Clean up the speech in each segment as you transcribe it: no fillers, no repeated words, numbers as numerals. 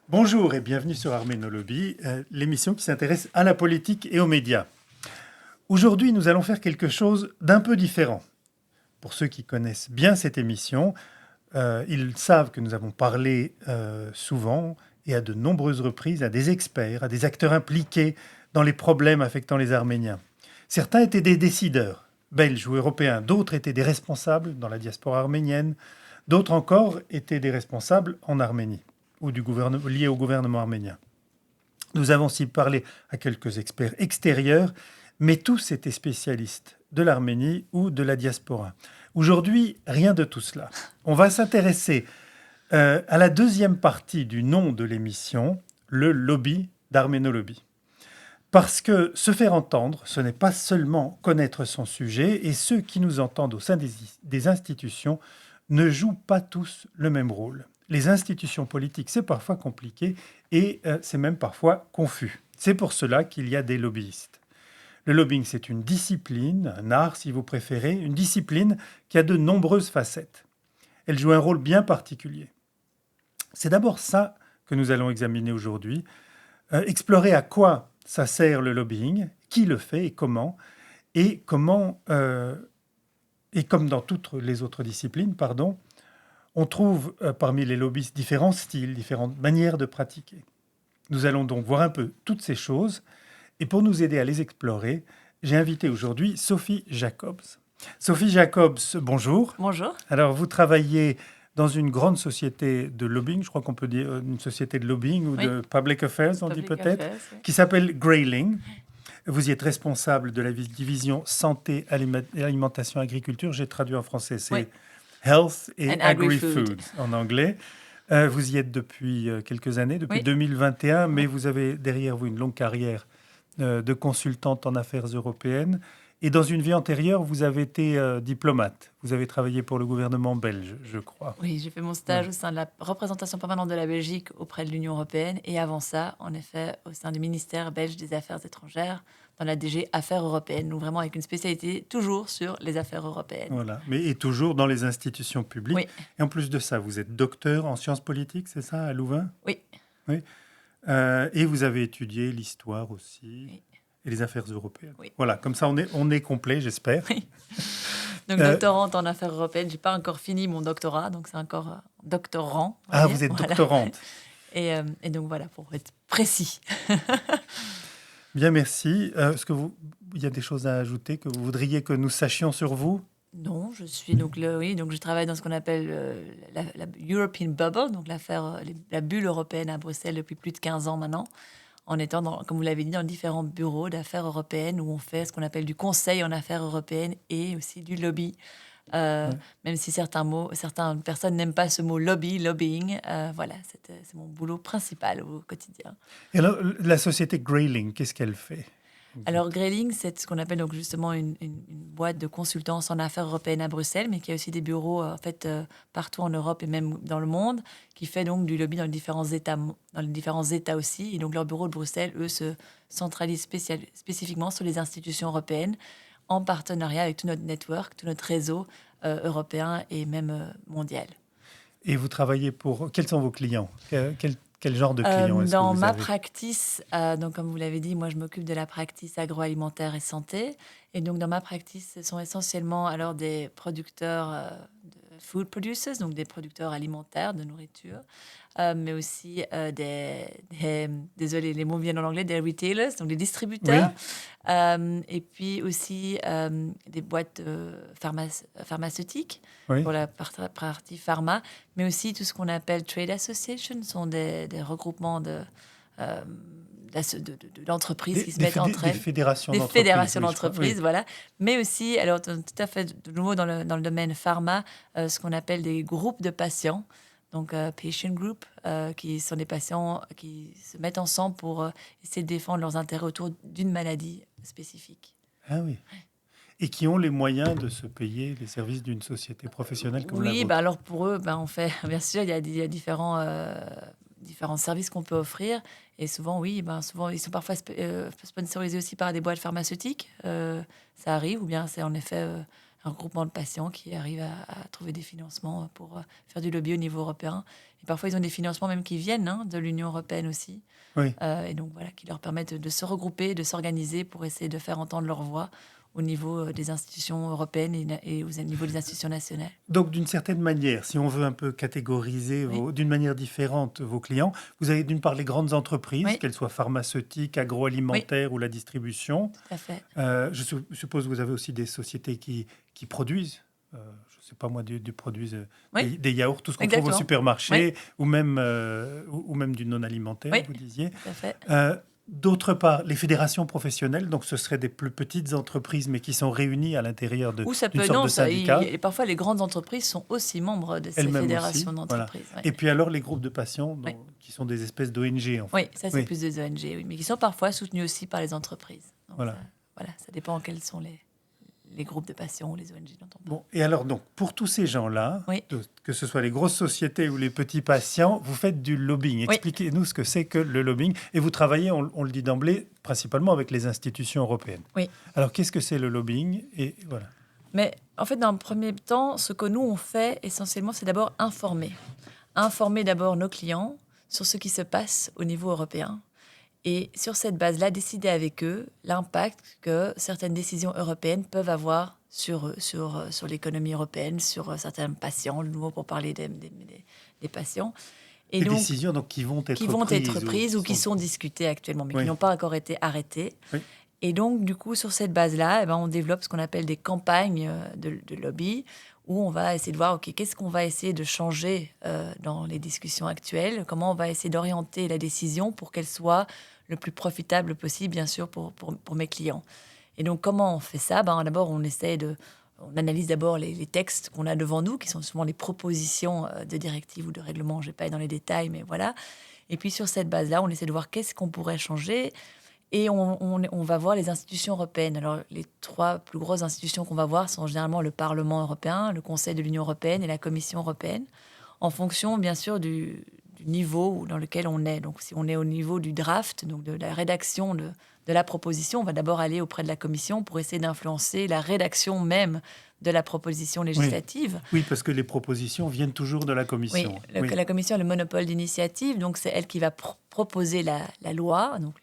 Bonjour et bienvenue sur Arméno Lobby, l'émission qui s'intéresse à la politique et aux médias. Aujourd'hui, nous allons faire quelque chose d'un peu différent. Pour ceux qui connaissent bien cette émission, ils savent que nous avons parlé souvent et à de nombreuses reprises à des experts, à des acteurs impliqués dans les problèmes affectant les Arméniens. Certains étaient des décideurs, belges ou européens, d'autres étaient des responsables dans la diaspora arménienne, d'autres encore étaient des responsables en Arménie ou liés au gouvernement arménien. Nous avons aussi parlé à quelques experts extérieurs, mais tous étaient spécialistes de l'Arménie ou de la diaspora. Aujourd'hui, rien de tout cela. On va s'intéresser à la deuxième partie du nom de l'émission, le lobby d'Arméno Lobby. Parce que se faire entendre, ce n'est pas seulement connaître son sujet, et ceux qui nous entendent au sein des institutions ne jouent pas tous le même rôle. Les institutions politiques, c'est parfois compliqué et c'est même parfois confus. C'est pour cela qu'il y a des lobbyistes. Le lobbying, c'est une discipline, un art si vous préférez, une discipline qui a de nombreuses facettes. Elle joue un rôle bien particulier. C'est d'abord ça que nous allons examiner aujourd'hui, explorer à quoi ça sert le lobbying, qui le fait et comment, et comme dans toutes les autres disciplines, on trouve parmi les lobbyistes différents styles, différentes manières de pratiquer. Nous allons donc voir un peu toutes ces choses. Et pour nous aider à les explorer, j'ai invité aujourd'hui Sophie Jacobs. Sophie Jacobs, bonjour. Bonjour. Alors, vous travaillez dans une grande société de lobbying, je crois qu'on peut dire une société de lobbying ou de public affairs, on dit peut-être, qui s'appelle Grayling. Vous y êtes responsable de la division santé, alimentation, agriculture. J'ai traduit en français, c'est Health et Agri-Food en anglais. Vous y êtes depuis quelques années, depuis 2021, mais vous avez derrière vous une longue carrière de consultante en affaires européennes. Et dans une vie antérieure, vous avez été diplomate. Vous avez travaillé pour le gouvernement belge, je crois. Oui, j'ai fait mon stage au sein de la représentation permanente de la Belgique auprès de l'Union européenne. Et avant ça, en effet, au sein du ministère belge des Affaires étrangères, dans la DG Affaires européennes. Donc vraiment avec une spécialité toujours sur les affaires européennes. Voilà, et toujours dans les institutions publiques. Oui. Et en plus de ça, vous êtes docteur en sciences politiques, c'est ça, à Louvain? Oui. Oui. Et vous avez étudié l'histoire aussi. Oui. Et les affaires européennes. Oui. Voilà, comme ça on est complet, j'espère. Oui. Donc doctorante en affaires européennes, j'ai pas encore fini mon doctorat, donc c'est encore doctorant. Vous êtes doctorante. Et donc voilà, pour être précis. Bien, merci. Est-ce que il y a des choses à ajouter que vous voudriez que nous sachions sur vous? Non, je suis donc je travaille dans ce qu'on appelle la European Bubble, donc la bulle européenne à Bruxelles depuis plus de 15 ans maintenant, en étant, comme vous l'avez dit, dans différents bureaux d'affaires européennes où on fait ce qu'on appelle du conseil en affaires européennes et aussi du lobby. Même si certaines personnes n'aiment pas ce mot lobbying, voilà, c'est mon boulot principal au quotidien. Et alors, la société Grayling, qu'est-ce qu'elle fait? Alors, Grayling, c'est ce qu'on appelle donc justement une boîte de consultance en affaires européennes à Bruxelles, mais qui a aussi des bureaux partout en Europe et même dans le monde, qui fait donc du lobby dans les différents États aussi. Et donc, leur bureau de Bruxelles, eux, se centralisent spécifiquement sur les institutions européennes, en partenariat avec tout notre network, tout notre réseau européen et même mondial. Et vous travaillez pour... Quels sont vos clients? Quel genre de clients est-ce dans que vous ma avez? practice, donc comme vous l'avez dit, moi je m'occupe de la practice agroalimentaire et santé. Et donc dans ma practice, ce sont essentiellement alors des producteurs de food producers, donc des producteurs alimentaires de nourriture, mais aussi désolé, les mots viennent en anglais, des retailers, donc des distributeurs, et puis aussi des boîtes pharmaceutiques pour la partie pharma, mais aussi tout ce qu'on appelle trade associations, sont des regroupements d'entreprises qui se mettent entre elles. Des fédérations d'entreprises. Des fédérations d'entreprises, voilà. Mais aussi, alors tout à fait de nouveau dans le domaine pharma, ce qu'on appelle des groupes de patients, donc patient group, qui sont des patients qui se mettent ensemble pour essayer de défendre leurs intérêts autour d'une maladie spécifique. Ah oui. Et qui ont les moyens de se payer les services d'une société professionnelle comme la vôtre. Oui, alors pour eux, on fait, bien sûr, il y a différents services qu'on peut offrir. Et souvent, souvent, ils sont parfois sponsorisés aussi par des boîtes pharmaceutiques. Ça arrive, ou bien c'est en effet un regroupement de patients qui arrivent à trouver des financements pour faire du lobby au niveau européen. Et parfois, ils ont des financements même qui viennent de l'Union européenne aussi. Oui. Et donc, voilà, qui leur permettent de se regrouper, de s'organiser pour essayer de faire entendre leur voix au niveau des institutions européennes et au niveau des institutions nationales. Donc, d'une certaine manière, si on veut un peu catégoriser d'une manière différente vos clients, vous avez d'une part les grandes entreprises, qu'elles soient pharmaceutiques, agroalimentaires ou la distribution. Tout à fait. Je suppose que vous avez aussi des sociétés qui produisent, je ne sais pas moi, produisent des yaourts, tout ce qu'on trouve au supermarché, ou même du non-alimentaire, vous disiez. Tout à fait. D'autre part, les fédérations professionnelles, donc ce seraient des plus petites entreprises, mais qui sont réunies à l'intérieur d'une sorte de syndicat. Parfois, les grandes entreprises sont aussi membres de ces fédérations d'entreprises. Voilà. Et puis alors, les groupes de patients, qui sont des espèces d'ONG, en fait. Oui, ça c'est plus des ONG, mais qui sont parfois soutenus aussi par les entreprises. Donc, voilà, ça dépend quels sont les groupes de patients ou les ONG dont on parle. Bon, et alors, donc, pour tous ces gens-là, que ce soit les grosses sociétés ou les petits patients, vous faites du lobbying. Expliquez-nous ce que c'est que le lobbying. Et vous travaillez, on le dit d'emblée, principalement avec les institutions européennes. Oui. Alors, qu'est-ce que c'est le lobbying? Et voilà. Mais en fait, dans le premier temps, ce que nous, on fait essentiellement, c'est d'abord informer. Informer d'abord nos clients sur ce qui se passe au niveau européen. Et sur cette base-là, décider avec eux l'impact que certaines décisions européennes peuvent avoir sur l'économie européenne, sur certains patients, de nouveau pour parler des patients. Et des décisions donc, qui vont être prises ou qui sont discutées actuellement, mais qui n'ont pas encore été arrêtées. Oui. Et donc, du coup, sur cette base-là, on développe ce qu'on appelle des campagnes de lobby, où on va essayer de voir, qu'est-ce qu'on va essayer de changer dans les discussions actuelles, comment on va essayer d'orienter la décision pour qu'elle soit le plus profitable possible, bien sûr, pour mes clients. Et donc, comment on fait ça? D'abord, on analyse d'abord les textes qu'on a devant nous, qui sont souvent les propositions de directives ou de règlements. Je ne vais pas aller dans les détails, mais voilà. Et puis, sur cette base-là, on essaie de voir qu'est-ce qu'on pourrait changer. Et on va voir les institutions européennes. Alors, les 3 plus grosses institutions qu'on va voir sont généralement le Parlement européen, le Conseil de l'Union européenne et la Commission européenne, en fonction, bien sûr, du niveau dans lequel on est. Donc, si on est au niveau du draft, donc de la rédaction de la proposition, on va d'abord aller auprès de la Commission pour essayer d'influencer la rédaction même de la proposition législative. Oui, parce que les propositions viennent toujours de la Commission. Oui, la Commission a le monopole d'initiative, donc c'est elle qui va proposer la loi. Donc,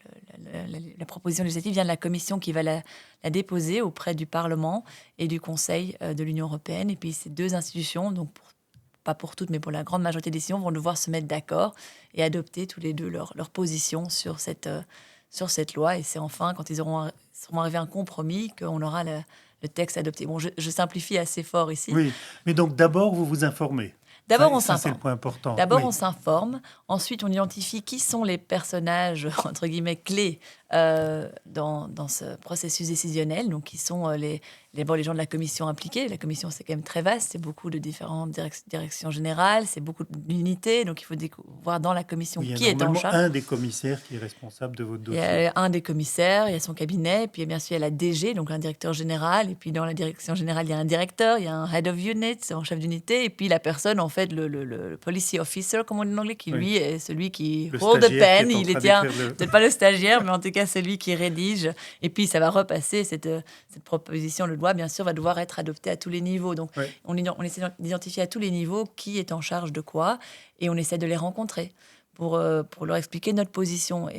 la proposition législative vient de la Commission qui va la déposer auprès du Parlement et du Conseil de l'Union européenne. Et puis, ces 2 institutions, donc pas pour toutes, mais pour la grande majorité des décisions, vont devoir se mettre d'accord et adopter tous les 2 leur position sur cette loi. Et c'est enfin, quand ils seront arrivés à un compromis, qu'on aura le texte adopté. Bon, je simplifie assez fort ici. Oui, mais donc d'abord, vous vous informez. D'abord, on s'informe. Ça, c'est le point important. D'abord, on s'informe. Ensuite, on identifie qui sont les personnages, entre guillemets, clés dans ce processus décisionnel. Donc, qui sont les gens de la commission impliqués. La commission, c'est quand même très vaste. C'est beaucoup de différentes directions générales. C'est beaucoup d'unités. Donc, il faut voir dans la commission qui est en charge. Il y a un des commissaires qui est responsable de votre dossier. Il y a un des commissaires, il y a son cabinet. Puis, bien sûr, il y a la DG, donc un directeur général. Et puis, dans la direction générale, il y a un directeur. Il y a un head of unit, un chef d'unité. Et puis, la personne, en fait, le policy officer, comme on dit en anglais, qui lui est celui qui hold the pen. Il est peut-être pas le stagiaire, mais en tout cas celui qui rédige. Et puis ça va repasser cette proposition de loi, bien sûr, va devoir être adoptée à tous les niveaux. Donc on essaie d'identifier à tous les niveaux qui est en charge de quoi, et on essaie de les rencontrer pour leur expliquer notre position.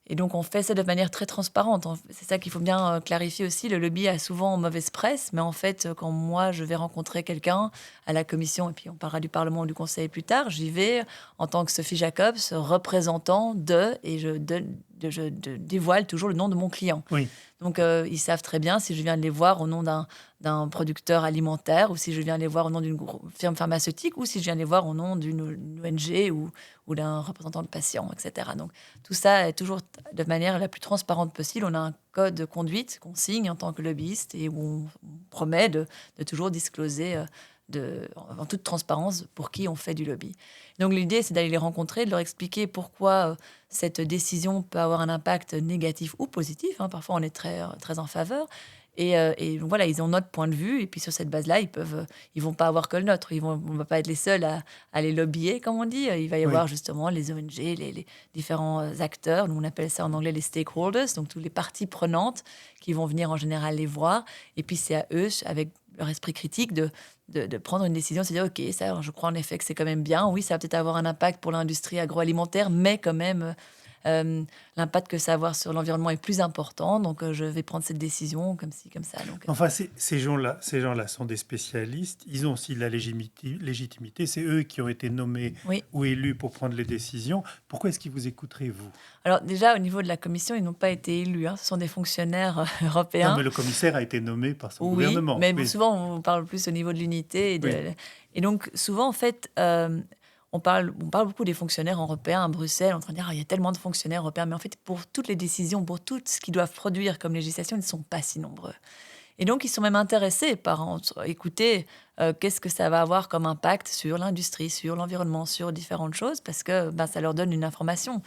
Et donc, on fait ça de manière très transparente. C'est ça qu'il faut bien clarifier aussi. Le lobby a souvent mauvaise presse, mais en fait, quand moi, je vais rencontrer quelqu'un à la commission, et puis on parlera du Parlement ou du Conseil plus tard, j'y vais en tant que Sophie Jacobs, représentant et je dévoile toujours le nom de mon client. Oui. Donc, ils savent très bien si je viens de les voir au nom d'un producteur alimentaire, ou si je viens les voir au nom d'une firme pharmaceutique, ou si je viens les voir au nom d'une ONG ou d'un représentant de patients, etc. Donc, tout ça est toujours de manière la plus transparente possible. On a un code de conduite qu'on signe en tant que lobbyiste et où on promet de toujours discloser en toute transparence pour qui on fait du lobby. Donc, l'idée, c'est d'aller les rencontrer, de leur expliquer pourquoi cette décision peut avoir un impact négatif ou positif. Parfois, on est très, très en faveur. Et donc voilà, ils ont notre point de vue, et puis sur cette base-là, ils vont pas avoir que le nôtre. On va pas être les seuls à les lobbyer, comme on dit. Il va y avoir justement les ONG, les différents acteurs. Nous, on appelle ça en anglais les stakeholders, donc toutes les parties prenantes qui vont venir en général les voir. Et puis c'est à eux, avec leur esprit critique, de prendre une décision, de se dire, OK, ça, je crois en effet que c'est quand même bien. Oui, ça va peut-être avoir un impact pour l'industrie agroalimentaire, mais quand même... l'impact que ça va avoir sur l'environnement est plus important, donc je vais prendre cette décision comme ci, comme ça. Donc, Enfin, ces gens-là sont des spécialistes. Ils ont aussi de la légitimité. C'est eux qui ont été nommés oui. ou élus pour prendre les décisions. Pourquoi est-ce qu'ils vous écouteraient, vous? Alors déjà, au niveau de la commission, ils n'ont pas été élus. Ce sont des fonctionnaires européens. Non, mais le commissaire a été nommé par son Oui, gouvernement. mais Oui. souvent, on parle plus au niveau de l'unité. Oui. Et donc, souvent, en fait, on parle beaucoup des fonctionnaires européens à Bruxelles, en train de dire, il y a tellement de fonctionnaires européens. Mais en fait, pour toutes les décisions, pour tout ce qu'ils doivent produire comme législation, ils ne sont pas si nombreux. Et donc, ils sont même intéressés par écouter qu'est-ce que ça va avoir comme impact sur l'industrie, sur l'environnement, sur différentes choses, parce que ça leur donne une information.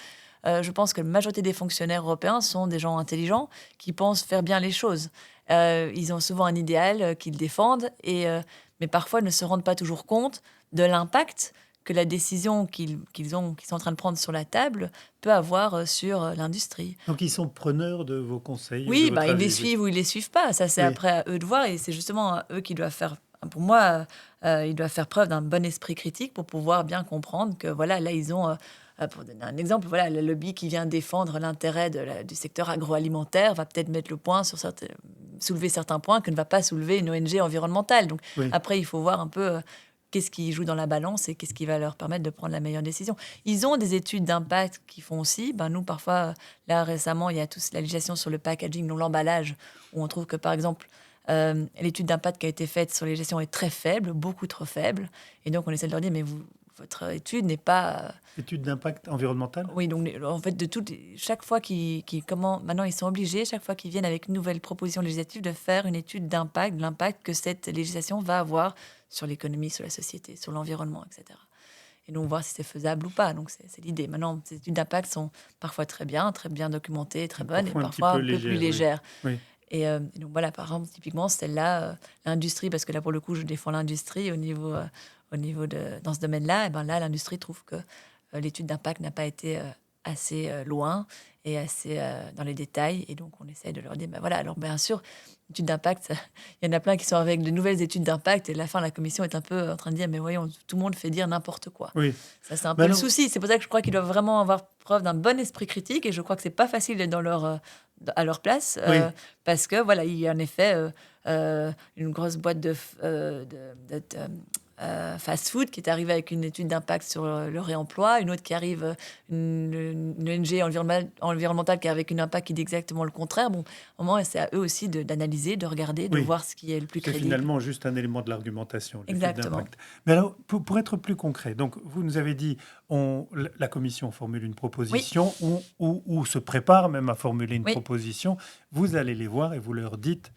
Je pense que la majorité des fonctionnaires européens sont des gens intelligents qui pensent faire bien les choses. Ils ont souvent un idéal qu'ils défendent, mais parfois ne se rendent pas toujours compte de l'impact que la décision qu'ils sont en train de prendre sur la table peut avoir sur l'industrie. Donc, ils sont preneurs de vos conseils. Oui, de votre ils les avis. suivent ou ils les suivent pas. Ça, c'est après à eux de voir, et c'est justement à eux qui doivent faire. Pour moi, ils doivent faire preuve d'un bon esprit critique pour pouvoir bien comprendre que voilà, là, ils ont. Pour donner un exemple, voilà, le lobby qui vient défendre l'intérêt du secteur agroalimentaire va peut-être mettre le point sur soulever certains points que ne va pas soulever une ONG environnementale. Donc après, il faut voir un peu qu'est-ce qui joue dans la balance et qu'est-ce qui va leur permettre de prendre la meilleure décision. Ils ont des études d'impact qu'ils font aussi. Nous, parfois, là, récemment, il y a toute la législation sur le packaging, donc l'emballage, où on trouve que, par exemple, l'étude d'impact qui a été faite sur les gestions est très faible, beaucoup trop faible. Et donc, on essaie de leur dire, mais votre étude n'est pas... Étude d'impact environnemental? Oui, donc en fait, chaque fois maintenant, ils sont obligés, chaque fois qu'ils viennent avec une nouvelle proposition législative, de faire une étude d'impact, de l'impact que cette législation va avoir sur l'économie, sur la société, sur l'environnement, etc. Et donc, voir si c'est faisable ou pas. Donc, c'est l'idée. Maintenant, ces études d'impact sont parfois très bien documentées, très bonnes, et parfois un peu plus légères. Oui. Et donc, voilà, par exemple, typiquement, celle-là, l'industrie, parce que là, pour le coup, je défends l'industrie au niveau dans ce domaine-là, et là, l'industrie trouve que l'étude d'impact n'a pas été assez loin et assez dans les détails. Et donc, on essaie de leur dire, voilà, alors bien sûr, l'étude d'impact, il y en a plein qui sont avec de nouvelles études d'impact, et à la fin, la commission est un peu en train de dire, mais voyons, tout le monde fait dire n'importe quoi. Oui. Ça, c'est un peu le souci. C'est pour ça que je crois qu'ils doivent vraiment avoir preuve d'un bon esprit critique, et je crois que c'est pas facile d'être à leur place, parce que voilà, il y a en effet une grosse boîte de fast-food qui est arrivée avec une étude d'impact sur le réemploi, une autre qui arrive, une ONG environnementale qui arrive avec un impact qui dit exactement le contraire. Bon, au moment, c'est à eux aussi d'analyser, de regarder, de voir ce qui est le plus crédible. C'est finalement juste un élément de l'argumentation. Exactement. Mais alors, pour être plus concret, donc vous nous avez dit, la commission formule une proposition, ou se prépare même à formuler une proposition. Vous allez les voir et vous leur dites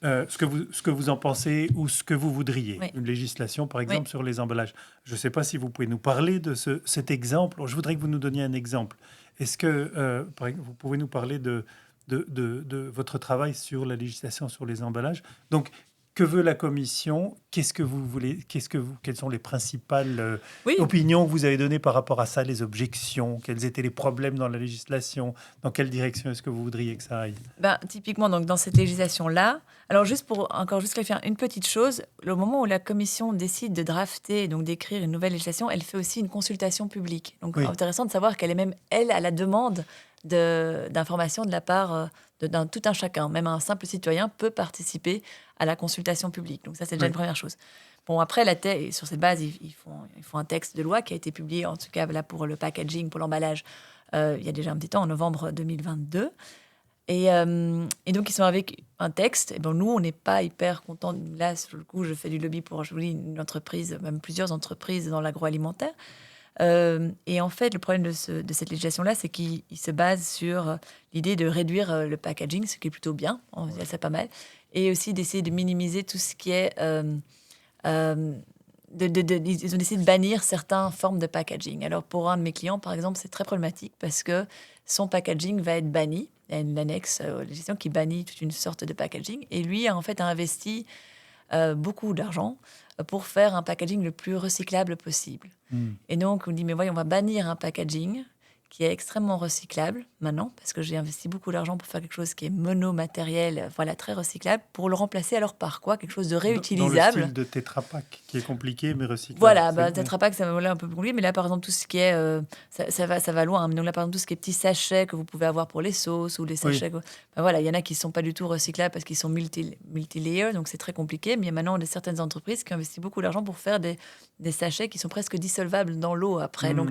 ce que vous en pensez ou ce que vous voudriez. Une législation, par exemple, sur les emballages. Je ne sais pas si vous pouvez nous parler de cet exemple. Je voudrais que vous nous donniez un exemple. Est-ce que vous pouvez nous parler de votre travail sur la législation sur les emballages? Donc, que veut la Commission? Qu'est-ce que vous voulez? Quelles sont les principales opinions que vous avez données par rapport à ça, les objections? Quels étaient les problèmes dans la législation? Dans quelle direction est-ce que vous voudriez que ça aille? Typiquement, donc, dans cette législation-là, alors juste clarifier une petite chose, le moment où la Commission décide de drafter, donc d'écrire une nouvelle législation, elle fait aussi une consultation publique. Donc, c'est intéressant de savoir qu'elle est même, elle, à la demande d'informations de la part d'un tout un chacun. Même un simple citoyen peut participer à la consultation publique. Donc ça, c'est déjà une première chose. Bon, après, sur cette base, ils font un texte de loi qui a été publié, en tout cas là, pour le packaging, pour l'emballage, il y a déjà un petit temps, en novembre 2022. Et donc, ils sont avec un texte. Et nous, on n'est pas hyper contents. Là, sur le coup, je fais du lobby pour, une entreprise, même plusieurs entreprises dans l'agroalimentaire. Et en fait, le problème de cette législation-là, c'est qu'il se base sur l'idée de réduire le packaging, ce qui est plutôt bien, c'est pas mal, et aussi d'essayer de minimiser tout ce qui est ils ont décidé de bannir certaines formes de packaging. Alors, pour un de mes clients, par exemple, c'est très problématique parce que son packaging va être banni. Il y a une annexe aux législations qui bannit toute une sorte de packaging. Et lui, en fait, a investi beaucoup d'argent pour faire un packaging le plus recyclable possible. Et donc, on dit, mais voyons, on va bannir un packaging qui est extrêmement recyclable maintenant, parce que j'ai investi beaucoup d'argent pour faire quelque chose qui est monomatériel, voilà, très recyclable, pour le remplacer alors par quoi? Quelque chose de réutilisable. Dans le style de Tetra Pak, qui est compliqué mais recyclable. Voilà, Tetra Pak, ça va un peu plus compliqué, mais là, par exemple, tout ce qui est... ça va loin. Donc là, par exemple, tout ce qui est petits sachets que vous pouvez avoir pour les sauces ou les sachets... voilà, il y en a qui ne sont pas du tout recyclables parce qu'ils sont multi-layer, donc c'est très compliqué. Mais il y a maintenant certaines entreprises qui investissent beaucoup d'argent pour faire des sachets qui sont presque dissolvables dans l'eau après. Donc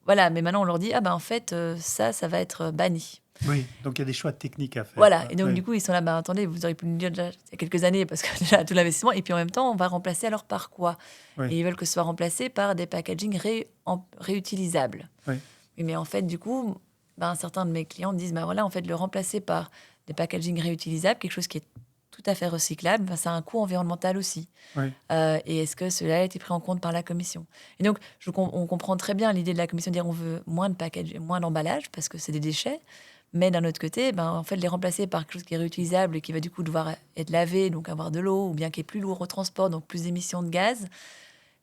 voilà, mais maintenant, on leur dit, en fait, ça va être banni. Oui, donc il y a des choix techniques à faire. Voilà, et donc du coup, ils sont là, attendez, vous auriez pu nous dire déjà il y a quelques années, parce que déjà, tout l'investissement, et puis en même temps, on va remplacer alors par quoi? Et ils veulent que ce soit remplacé par des packaging réutilisables. Oui, mais en fait, du coup, certains de mes clients me disent, voilà, en fait, le remplacer par des packaging réutilisables, quelque chose qui est tout à fait recyclable, ça a un coût environnemental aussi. Et est-ce que cela a été pris en compte par la Commission? Et donc, on comprend très bien l'idée de la Commission de dire on veut moins de packaging, moins d'emballage, parce que c'est des déchets. Mais d'un autre côté, en fait, les remplacer par quelque chose qui est réutilisable et qui va du coup devoir être lavé, donc avoir de l'eau, ou bien qui est plus lourd au transport, donc plus d'émissions de gaz,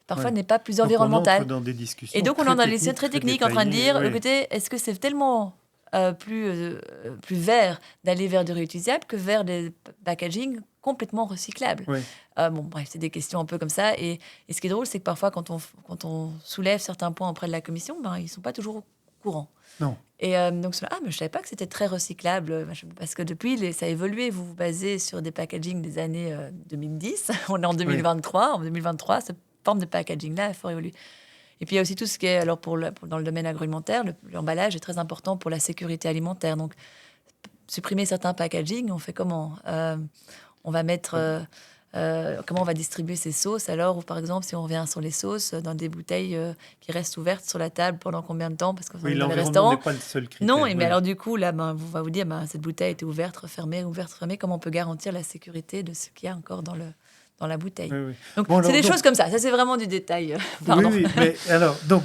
parfois n'est pas plus environnemental. Donc on entre dans des discussions et donc on est dans des discussions très techniques en train de dire, oui. écoutez, est-ce que c'est tellement plus vert d'aller vers du réutilisable que vers des packaging complètement recyclables? Bref, c'est des questions un peu comme ça. Et ce qui est drôle, c'est que parfois, quand on soulève certains points auprès de la Commission, ils ne sont pas toujours au courant. Non. Et donc, mais je ne savais pas que c'était très recyclable, parce que depuis, ça a évolué. Vous vous basez sur des packaging des années 2010. On est en 2023. En 2023, cette forme de packaging-là a fort évolué. Et puis, il y a aussi tout ce qui est, alors dans le domaine agroalimentaire, l'emballage est très important pour la sécurité alimentaire. Donc, supprimer certains packaging, on fait comment? On va mettre... comment on va distribuer ces sauces alors, ou par exemple, si on revient sur les sauces, dans des bouteilles qui restent ouvertes sur la table pendant combien de temps? Parce que dans les restaurants, n'est pas le seul critère. Non, mais alors du coup, là, on va vous dire, cette bouteille était ouverte, refermée. Comment on peut garantir la sécurité de ce qu'il y a encore dans la bouteille? Donc, c'est des choses comme ça. Ça, c'est vraiment du détail. Pardon. Oui, mais alors, donc,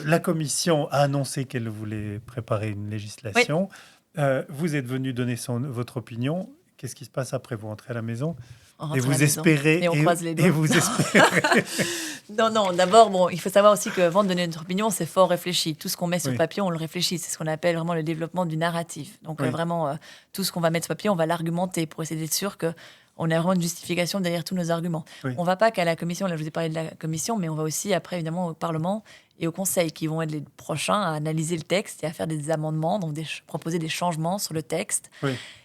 la Commission a annoncé qu'elle voulait préparer une législation. Vous êtes venu donner votre opinion. Qu'est-ce qui se passe après? Vous rentrez à la maison et vous espérez... Et on croise les doigts. Et vous espérez... Non, d'abord, il faut savoir aussi qu'avant de donner notre opinion, c'est fort réfléchi. Tout ce qu'on met sur papier, on le réfléchit. C'est ce qu'on appelle vraiment le développement du narratif. Donc, vraiment, tout ce qu'on va mettre sur papier, on va l'argumenter pour essayer d'être sûr qu'on a vraiment une justification derrière tous nos arguments. On ne va pas qu'à la Commission, là, je vous ai parlé de la Commission, mais on va aussi, après, évidemment, au Parlement et au Conseil, qui vont être les prochains à analyser le texte et à faire des amendements, donc proposer des changements sur le texte.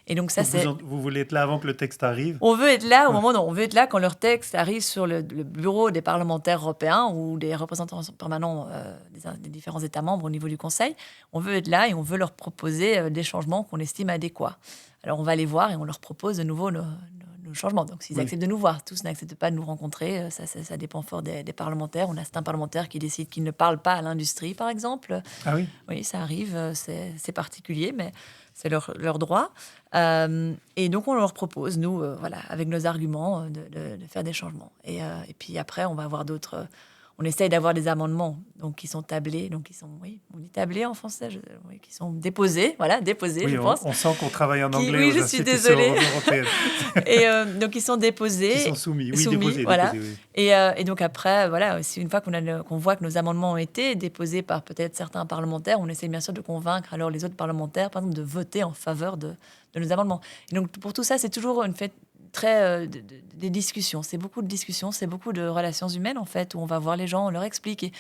Et donc ça, vous voulez être là avant que le texte arrive? On veut être là on veut être là quand leur texte arrive sur le bureau des parlementaires européens ou des représentants permanents des différents États membres au niveau du Conseil. On veut être là et on veut leur proposer des changements qu'on estime adéquats. Alors on va les voir et on leur propose de nouveau nos changements. Donc s'ils acceptent de nous voir, tous n'acceptent pas de nous rencontrer, ça dépend fort des parlementaires. On a certains parlementaires qui décident qu'ils ne parlent pas à l'industrie, par exemple. Ah oui? Oui, ça arrive, c'est particulier, mais c'est leur droit. Et donc, on leur propose, nous, avec nos arguments, de faire des changements. Et puis après, on va avoir d'autres... On essaye d'avoir des amendements qui sont tablés. Donc, on dit tablés en français, qui sont déposés. Voilà, déposés, je pense. On sent qu'on travaille en anglais. Oui, je suis désolée. Et donc, ils sont déposés. Ils sont soumis, déposés, voilà. Et donc, après, une fois qu'on voit que nos amendements ont été déposés par peut-être certains parlementaires, on essaie bien sûr de convaincre alors les autres parlementaires, par exemple, de voter en faveur de nos amendements. Et donc, pour tout ça, c'est toujours une fête des discussions. C'est beaucoup de discussions, c'est beaucoup de relations humaines, en fait, où on va voir les gens, on leur explique.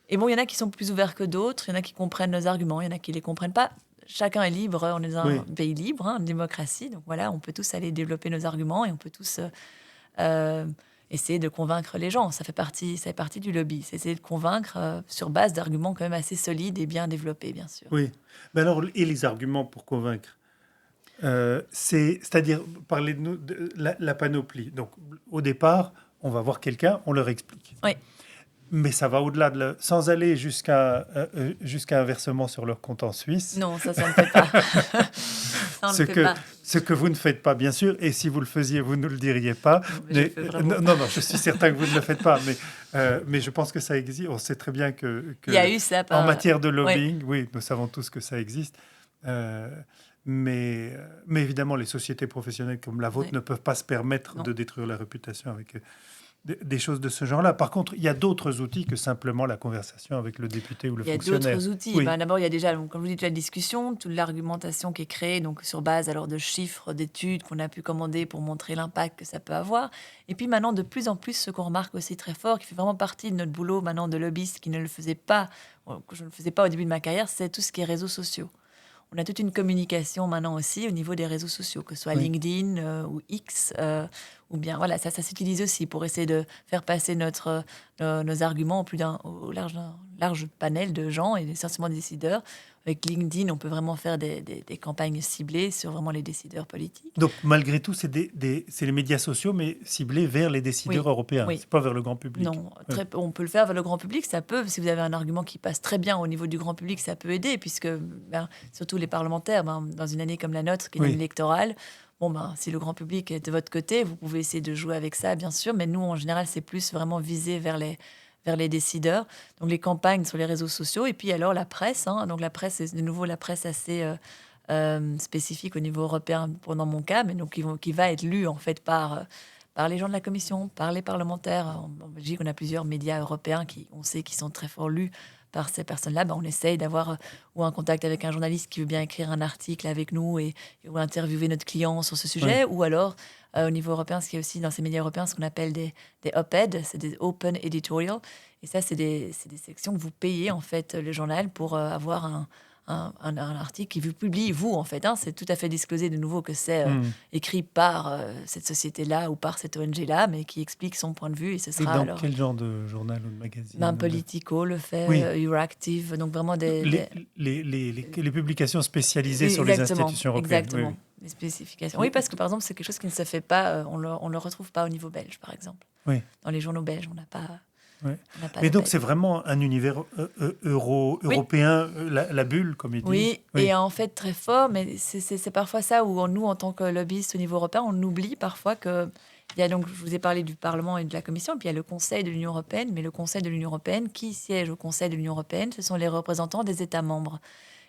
Et bon, il y en a qui sont plus ouverts que d'autres, il y en a qui comprennent nos arguments, il y en a qui ne les comprennent pas. Chacun est libre, on est dans un pays libre, une démocratie. Donc voilà, on peut tous aller développer nos arguments et on peut tous essayer de convaincre les gens. Ça fait partie du lobby. C'est essayer de convaincre sur base d'arguments quand même assez solides et bien développés, bien sûr. Oui. Mais alors, et les arguments pour convaincre? C'est-à-dire parler de la panoplie. Donc, au départ, on va voir quelqu'un, on leur explique. Oui. Mais ça va au-delà sans aller jusqu'à un versement sur leur compte en Suisse. Non, ça ne fait pas. Ça, on ne fait pas. Ce que vous ne faites pas, bien sûr, et si vous le faisiez, vous ne le diriez pas. Mais Non, je suis certain que vous ne le faites pas, mais je pense que ça existe. On sait très bien il y a eu ça en matière de ouais. lobbying, oui, nous savons tous que ça existe. Euh, mais évidemment, les sociétés professionnelles comme la vôtre Ouais. ne peuvent pas se permettre Non. de détruire la réputation avec des choses de ce genre-là. Par contre, il y a d'autres outils que simplement la conversation avec le député ou le Il y a fonctionnaire. d'autres outils. Oui. D'abord, il y a déjà, donc, comme je vous dis, toute la discussion, toute l'argumentation qui est créée donc, sur base alors, de chiffres, d'études qu'on a pu commander pour montrer l'impact que ça peut avoir. Et puis maintenant, de plus en plus, ce qu'on remarque aussi très fort, qui fait vraiment partie de notre boulot maintenant de lobbyiste, qui ne le faisait pas, que je ne faisais pas au début de ma carrière, c'est tout ce qui est réseaux sociaux. On a toute une communication maintenant aussi au niveau des réseaux sociaux, que ce soit LinkedIn ou X, ou bien voilà, ça s'utilise aussi pour essayer de faire passer nos arguments au large panel de gens et essentiellement des décideurs. Avec LinkedIn, on peut vraiment faire des campagnes ciblées sur vraiment les décideurs politiques. Donc, malgré tout, c'est les médias sociaux, mais ciblés vers les décideurs européens. Oui. C'est pas vers le grand public. Non, on peut le faire vers le grand public, ça peut. Si vous avez un argument qui passe très bien au niveau du grand public, ça peut aider, puisque surtout les parlementaires, dans une année comme la nôtre, qui est une année électorale, si le grand public est de votre côté, vous pouvez essayer de jouer avec ça, bien sûr, mais nous, en général, c'est plus vraiment visé vers les décideurs. Donc, les campagnes sur les réseaux sociaux, et puis alors la presse. Donc, la presse, c'est de nouveau la presse assez spécifique au niveau européen, dans mon cas, mais donc qui va être lue, en fait, par les gens de la Commission, par les parlementaires. En Belgique, on a plusieurs médias européens on sait qui sont très fort lus par ces personnes-là. On essaye d'avoir ou un contact avec un journaliste qui veut bien écrire un article avec nous ou interviewer notre client sur ce sujet. Ou alors, au niveau européen, ce qui est aussi dans ces médias européens, ce qu'on appelle des op-ed, c'est des open editorial. Et ça, c'est des sections que vous payez, en fait, le journal pour avoir un article qui vous publie, vous, en fait. C'est tout à fait disclosé de nouveau que c'est écrit par cette société-là ou par cette ONG-là, mais qui explique son point de vue. Et ce sera dans quel genre de journal ou de magazine? Politico le fait, Euractiv, donc vraiment les publications spécialisées sur les institutions européennes. Exactement, les spécifications. Oui, parce que par exemple, c'est quelque chose qui ne se fait pas, on le retrouve pas au niveau belge, par exemple. Oui. Dans les journaux belges, on n'a pas... Mais donc, c'est vraiment un univers européen, la bulle, comme il dit. Oui, et en fait, très fort, mais c'est parfois ça où nous, en tant que lobbyistes au niveau européen, on oublie parfois que... Il y a donc, je vous ai parlé du Parlement et de la Commission, puis il y a le Conseil de l'Union européenne, mais le Conseil de l'Union européenne, qui siège au Conseil de l'Union européenne, ce sont les représentants des États membres.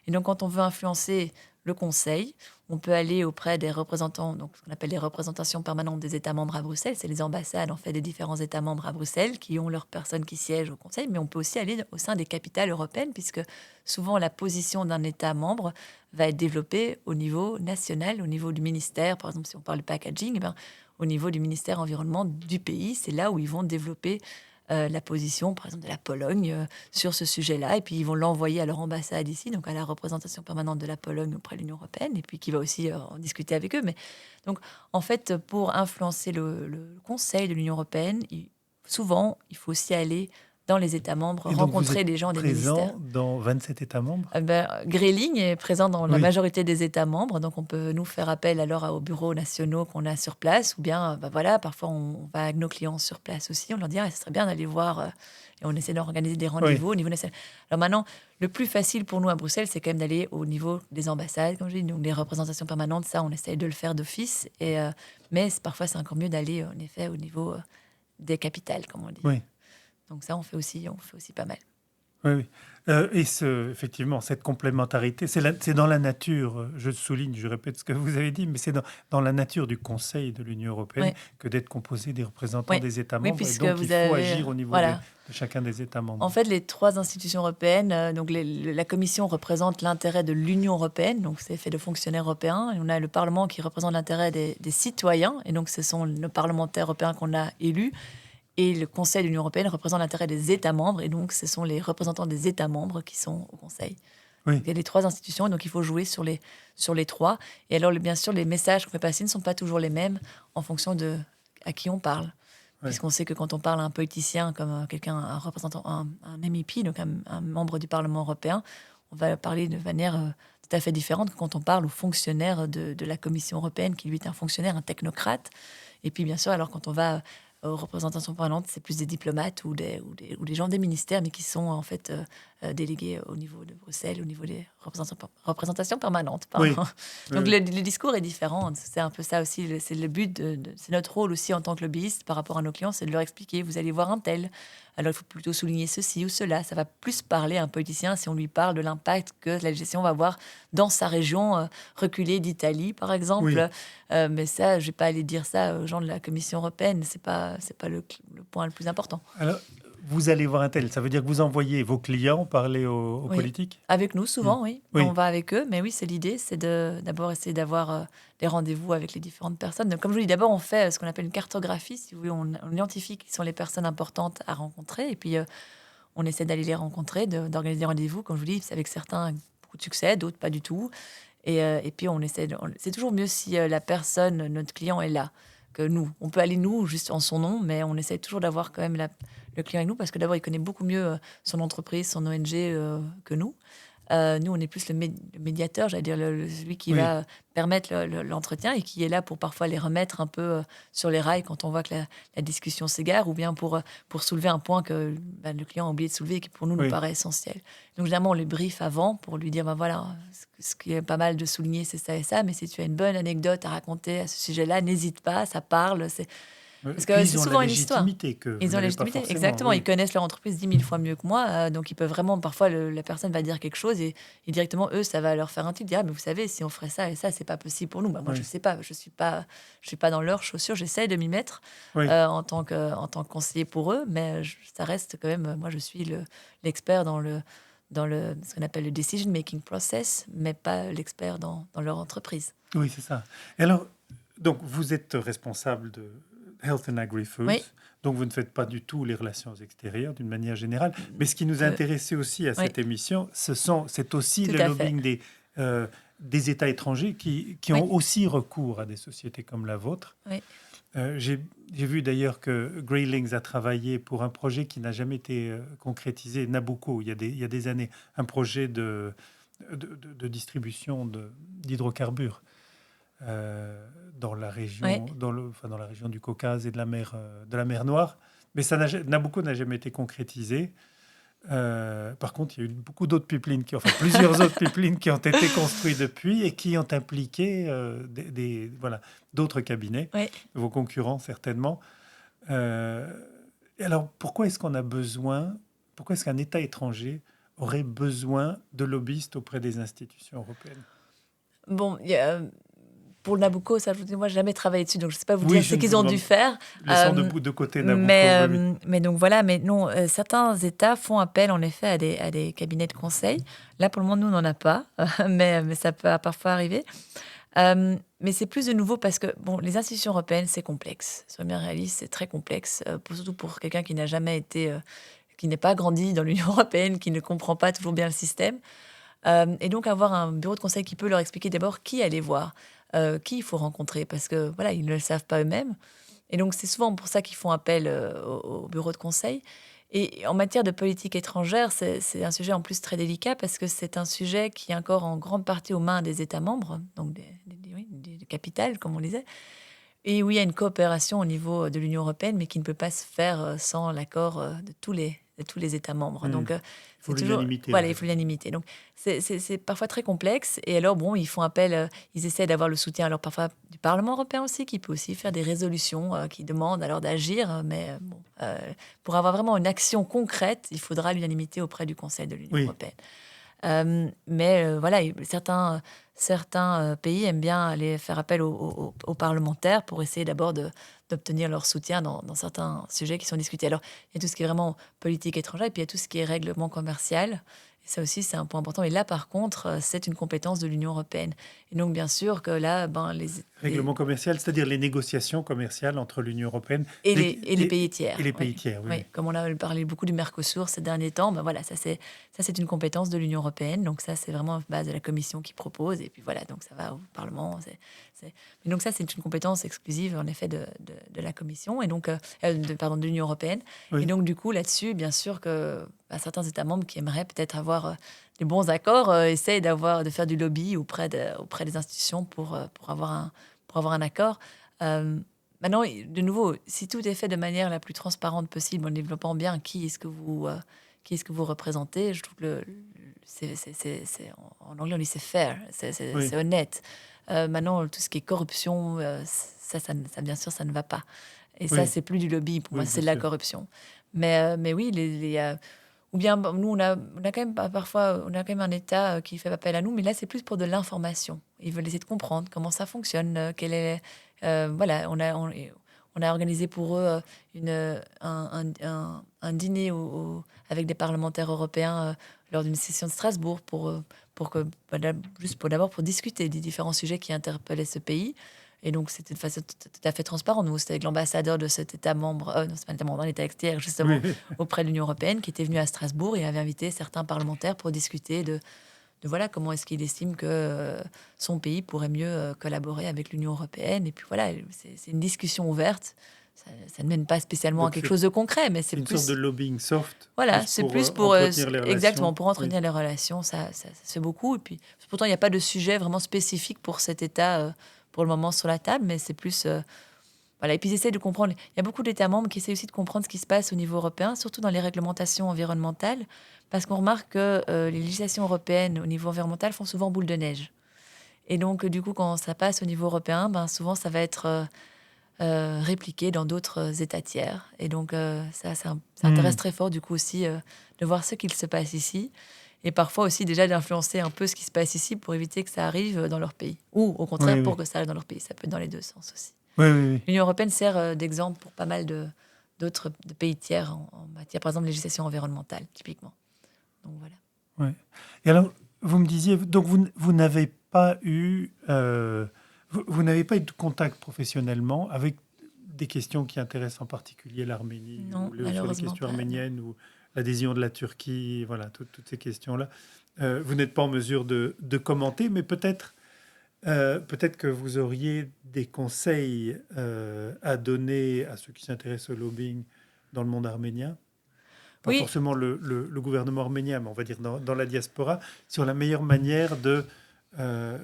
Et donc, quand on veut influencer le Conseil, on peut aller auprès des représentants, donc ce qu'on appelle les représentations permanentes des États membres à Bruxelles. C'est les ambassades, en fait, des différents États membres à Bruxelles qui ont leurs personnes qui siègent au Conseil. Mais on peut aussi aller au sein des capitales européennes, puisque souvent la position d'un État membre va être développée au niveau national, au niveau du ministère. Par exemple, si on parle de packaging, au niveau du ministère environnement du pays, c'est là où ils vont développer la position, par exemple, de la Pologne sur ce sujet-là. Et puis, ils vont l'envoyer à leur ambassade ici, donc à la représentation permanente de la Pologne auprès de l'Union européenne, et puis qui va aussi en discuter avec eux. Mais donc, en fait, pour influencer le Conseil de l'Union européenne, souvent, il faut aussi aller dans les États membres, rencontrer des gens des ministères. Dans 27 États membres Grayling est présent dans la majorité des États membres, donc on peut nous faire appel alors aux bureaux nationaux qu'on a sur place, ou bien parfois on va avec nos clients sur place aussi, on leur dit ce serait bien d'aller voir, et on essaie d'organiser des rendez-vous au niveau national. Alors maintenant, le plus facile pour nous à Bruxelles, c'est quand même d'aller au niveau des ambassades, comme je dis, donc des représentations permanentes, ça on essaye de le faire d'office, mais parfois c'est encore mieux d'aller en effet au niveau des capitales, comme on dit. Oui. Donc ça, on fait aussi pas mal. Oui. Et effectivement, cette complémentarité, c'est dans la nature, je souligne, je répète ce que vous avez dit, mais c'est dans la nature du Conseil de l'Union européenne que d'être composé des représentants des États membres. Et donc, il faut agir au niveau de chacun des États membres. En fait, les trois institutions européennes, donc la Commission représente l'intérêt de l'Union européenne, donc c'est fait de fonctionnaires européens. Et on a le Parlement qui représente l'intérêt des citoyens, et donc ce sont nos parlementaires européens qu'on a élus. Et le Conseil de l'Union européenne représente l'intérêt des États membres. Et donc, ce sont les représentants des États membres qui sont au Conseil. Oui. Il y a les trois institutions, donc il faut jouer sur les trois. Et alors, bien sûr, les messages qu'on fait passer ne sont pas toujours les mêmes en fonction de à qui on parle. Oui. Puisqu'on sait que quand on parle à un politicien, comme un représentant, un MEP, donc un membre du Parlement européen, on va parler de manière tout à fait différente que quand on parle au fonctionnaire de la Commission européenne, qui lui est un fonctionnaire, un technocrate. Et puis, bien sûr, alors quand on va aux représentations permanentes, c'est plus des diplomates ou des gens des ministères, mais qui sont en fait délégués au niveau de Bruxelles, au niveau des représentations permanentes. Oui. Pardon. Donc le discours est différent. C'est un peu ça aussi. C'est le but, c'est notre rôle aussi en tant que lobbyiste par rapport à nos clients, c'est de leur expliquer, vous allez voir un tel. Alors il faut plutôt souligner ceci ou cela. Ça va plus parler à un politicien si on lui parle de l'impact que la législation va avoir dans sa région reculée d'Italie, par exemple. Oui. Mais ça, je vais pas aller dire ça aux gens de la Commission européenne. C'est pas le point le plus important. Alors, vous allez voir un tel, ça veut dire que vous envoyez vos clients parler aux Oui. politiques? Avec nous, souvent, oui. Oui. On va avec eux. Mais oui, c'est l'idée, c'est d'abord essayer d'avoir des rendez-vous avec les différentes personnes. Donc, comme je vous dis, d'abord, on fait ce qu'on appelle une cartographie. Si vous voulez, on identifie qui sont les personnes importantes à rencontrer. Et puis, on essaie d'aller les rencontrer, d'organiser des rendez-vous. Comme je vous dis, c'est avec certains, beaucoup de succès, d'autres pas du tout. Et puis, on essaie. C'est toujours mieux si la personne, notre client, est là que nous. On peut aller nous, juste en son nom, mais on essaie toujours d'avoir quand même le client avec nous parce que d'abord, il connaît beaucoup mieux son entreprise, son ONG que nous. Nous, on est plus le médiateur, j'allais dire, celui qui va permettre l'entretien et qui est là pour parfois les remettre un peu sur les rails quand on voit que la discussion s'égare ou bien pour soulever un point que le client a oublié de soulever et qui pour nous paraît essentiel. Donc, généralement, on le brief avant pour lui dire, voilà, ce qui est pas mal de souligner, c'est ça et ça, mais si tu as une bonne anecdote à raconter à ce sujet-là, n'hésite pas, ça parle, parce que c'est souvent une histoire. Ils ont la légitimité, exactement. Oui. Ils connaissent leur entreprise 10 000 fois mieux que moi. Donc, ils peuvent vraiment, parfois, la personne va dire quelque chose et directement, eux, ça va leur faire un tilt. Dire, mais vous savez, si on ferait ça et ça, c'est pas possible pour nous. Moi, je sais pas. Je suis pas dans leurs chaussures. J'essaie de m'y mettre en tant que conseiller pour eux. Mais ça reste quand même, moi, je suis l'expert dans ce qu'on appelle le decision-making process, mais pas l'expert dans leur entreprise. Oui, c'est ça. Et alors, donc, vous êtes responsable de Health and Agri-Foods. Oui. Donc, vous ne faites pas du tout les relations extérieures d'une manière générale. Mais ce qui nous a intéressé aussi à cette émission, c'est aussi le lobbying des États étrangers qui ont aussi recours à des sociétés comme la vôtre. Oui. J'ai vu d'ailleurs que Greylings a travaillé pour un projet qui n'a jamais été concrétisé, Nabucco, il y a des années, un projet de distribution d'hydrocarbures. Dans la région, dans la région du Caucase et de la mer Noire, mais Nabucco n'a jamais été concrétisé. Par contre, il y a eu beaucoup d'autres pipelines, plusieurs autres pipelines qui ont été construits depuis et qui ont impliqué d'autres cabinets, vos concurrents certainement. Et alors, pourquoi est-ce qu'un État étranger aurait besoin de lobbyistes auprès des institutions européennes? Bon, pour le Nabucco, ça, moi, j'ai jamais travaillé dessus, donc je ne sais pas vous dire ce qu'ils ont dû faire. Laissons de côté Nabucco. Mais donc voilà, mais non, certains États font appel en effet à des cabinets de conseil. Là, pour le moment, nous, on n'en a pas, mais ça peut parfois arriver. Mais c'est plus de nouveau parce que les institutions européennes, c'est complexe. Soyons bien réalistes, c'est très complexe, surtout pour quelqu'un qui n'a jamais été, qui n'est pas grandi dans l'Union européenne, qui ne comprend pas toujours bien le système. Et donc avoir un bureau de conseil qui peut leur expliquer d'abord qui aller voir, qui il faut rencontrer, parce que voilà, ils ne le savent pas eux-mêmes. Et donc c'est souvent pour ça qu'ils font appel au bureau de conseil. Et en matière de politique étrangère, c'est un sujet en plus très délicat parce que c'est un sujet qui est encore en grande partie aux mains des États membres, donc des capitales, comme on disait, et où il y a une coopération au niveau de l'Union européenne, mais qui ne peut pas se faire sans l'accord de tous les États membres. Donc, il faut l'unanimité. Voilà, il faut l'unanimité. Donc, c'est parfois très complexe. Et alors, ils font appel, ils essaient d'avoir le soutien, alors parfois du Parlement européen aussi, qui peut aussi faire des résolutions qui demandent alors d'agir. Mais pour avoir vraiment une action concrète, il faudra l'unanimité auprès du Conseil de l'Union européenne. Mais voilà, certains pays aiment bien aller faire appel aux parlementaires pour essayer d'abord d'obtenir leur soutien dans certains sujets qui sont discutés. Alors, il y a tout ce qui est vraiment politique étrangère et puis il y a tout ce qui est règlement commercial. Et ça aussi, c'est un point important. Et là, par contre, c'est une compétence de l'Union européenne. Et donc, bien sûr que là, règlement commercial, c'est-à-dire les négociations commerciales entre l'Union européenne et les pays tiers. Et les pays tiers, oui. Comme on a parlé beaucoup du Mercosur ces derniers temps, voilà, ça c'est une compétence de l'Union européenne. Donc ça, c'est vraiment à base de la Commission qui propose. Et puis voilà, donc ça va au Parlement. Mais donc ça, c'est une compétence exclusive, en effet, de la Commission, et donc, de l'Union européenne. Oui. Et donc, du coup, là-dessus, bien sûr que certains États membres qui aimeraient peut-être avoir des bons accords essayent de faire du lobby auprès des institutions pour avoir un accord. Maintenant, de nouveau, si tout est fait de manière la plus transparente possible, en développant bien qui est-ce que vous qui est-ce que vous représentez. Je trouve que en anglais, on dit c'est fair, Oui. c'est honnête. Maintenant, tout ce qui est corruption, ça, bien sûr, ça ne va pas. Et ça, Oui. c'est plus du lobby. Pour moi, Oui, c'est bien de la sûr. corruption. Mais oui, ou bien, nous, on a quand même parfois, on a quand même un État qui fait appel à nous, mais là, c'est plus pour de l'information. Ils veulent essayer de comprendre comment ça fonctionne, voilà, on a organisé pour eux un dîner avec des parlementaires européens lors d'une session de Strasbourg juste d'abord pour discuter des différents sujets qui interpellaient ce pays. Et donc, c'était de façon tout à fait transparente. Nous, c'était avec l'ambassadeur de cet État membre, non, c'est pas un État membre, un État extérieur, justement, Oui. auprès de l'Union européenne, qui était venu à Strasbourg et avait invité certains parlementaires pour discuter de voilà, comment est-ce qu'il estime que son pays pourrait mieux collaborer avec l'Union européenne. Et puis voilà, c'est une discussion ouverte. Ça ne mène pas spécialement à Donc, quelque chose de concret, mais c'est une sorte de plus... lobbying soft, Voilà, plus c'est pour plus pour entretenir les exactement relations. pour entretenir les relations, ça se fait beaucoup. Et puis pourtant, il n'y a pas de sujet vraiment spécifique pour cet État pour le moment sur la table, mais c'est plus voilà. Et puis ils essaient de comprendre. Il y a beaucoup d'États membres qui essaient aussi de comprendre ce qui se passe au niveau européen, surtout dans les réglementations environnementales, parce qu'on remarque que les législations européennes au niveau environnemental font souvent boule de neige. Et donc du coup, quand ça passe au niveau européen, ben souvent ça va être répliqué dans d'autres États tiers. Et donc, ça intéresse très fort, du coup, aussi, de voir ce qu'il se passe ici. Et parfois aussi, déjà, d'influencer un peu ce qui se passe ici pour éviter que ça arrive dans leur pays. Ou, au contraire, Oui, pour oui. que ça arrive dans leur pays. Ça peut être dans les deux sens aussi. Oui, oui, oui. L'Union européenne sert d'exemple pour pas mal d'autres de pays tiers en matière, par exemple, de législation environnementale, typiquement. Donc, voilà. Ouais. Et alors, vous me disiez, donc vous n'avez pas eu, vous n'avez pas eu de contact professionnellement avec des questions qui intéressent en particulier l'Arménie, Non, ou sur les malheureusement questions pas, non. arméniennes, ou l'adhésion de la Turquie, voilà, toutes ces questions-là. Vous n'êtes pas en mesure de commenter, mais peut-être que vous auriez des conseils à donner à ceux qui s'intéressent au lobbying dans le monde arménien. Pas Oui, forcément le gouvernement arménien, mais on va dire dans la diaspora, sur la meilleure manière euh,